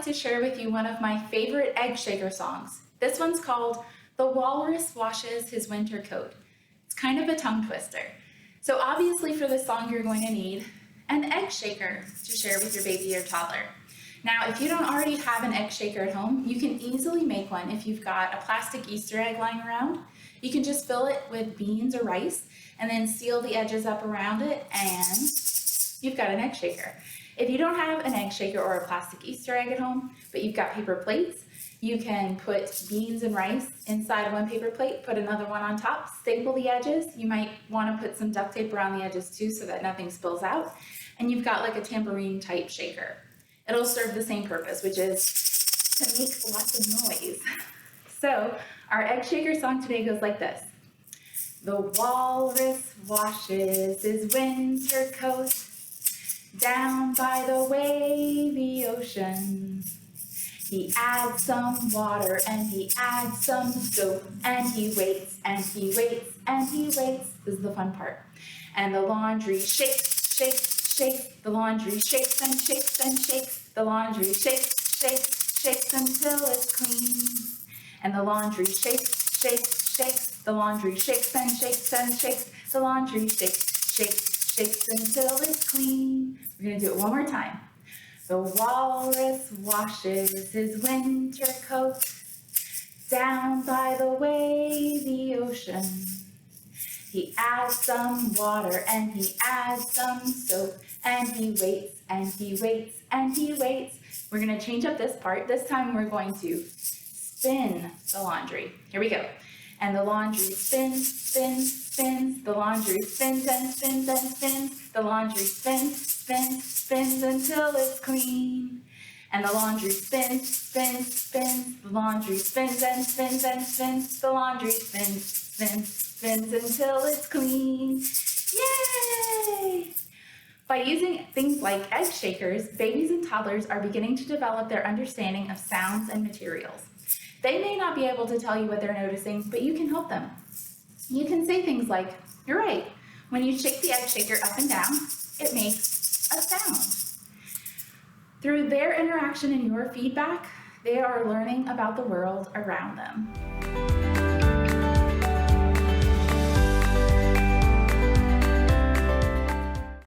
like to share with you one of my favorite egg shaker songs. This one's called "The Walrus Washes His Winter Coat." It's kind of a tongue twister. So obviously for this song you're going to need an egg shaker to share with your baby or toddler. Now if you don't already have an egg shaker at home, you can easily make one if you've got a plastic Easter egg lying around. You can just fill it with beans or rice and then seal the edges up around it and you've got an egg shaker. If you don't have an egg shaker or a plastic Easter egg at home, but you've got paper plates, you can put beans and rice inside one paper plate, put another one on top, staple the edges. You might want to put some duct tape around the edges too so that nothing spills out. And you've got like a tambourine type shaker. It'll serve the same purpose, which is to make lots of noise. So our egg shaker song today goes like this. The walrus washes his winter coat down by the wavy ocean. He adds some water and he adds some soap and he waits and he waits and he waits. This is the fun part. And the laundry shakes, shakes, shakes. The laundry shakes and shakes and shakes. The laundry shakes, shakes, shakes until it's clean. And the laundry shakes, shakes, shakes. The laundry shakes and shakes and shakes. The laundry shakes, shakes, shakes until it's clean. We're going to do it one more time. The walrus washes his winter coat down by the wavy ocean. He adds some water and he adds some soap and he waits and he waits and he waits. We're going to change up this part. This time we're going to spin the laundry. Here we go. And the laundry spins, spins, spins. The laundry spins and spins and spins. The laundry spins, spins, spins until it's clean. And the laundry spins, spins, spins. The laundry spins and spins and spins. The laundry spins, spins, spins until it's clean. Yay! By using things like egg shakers, babies and toddlers are beginning to develop their understanding of sounds and materials. They may not be able to tell you what they're noticing, but you can help them. You can say things like, "You're right. When you shake the egg shaker up and down, it makes a sound." Through their interaction and your feedback, they are learning about the world around them.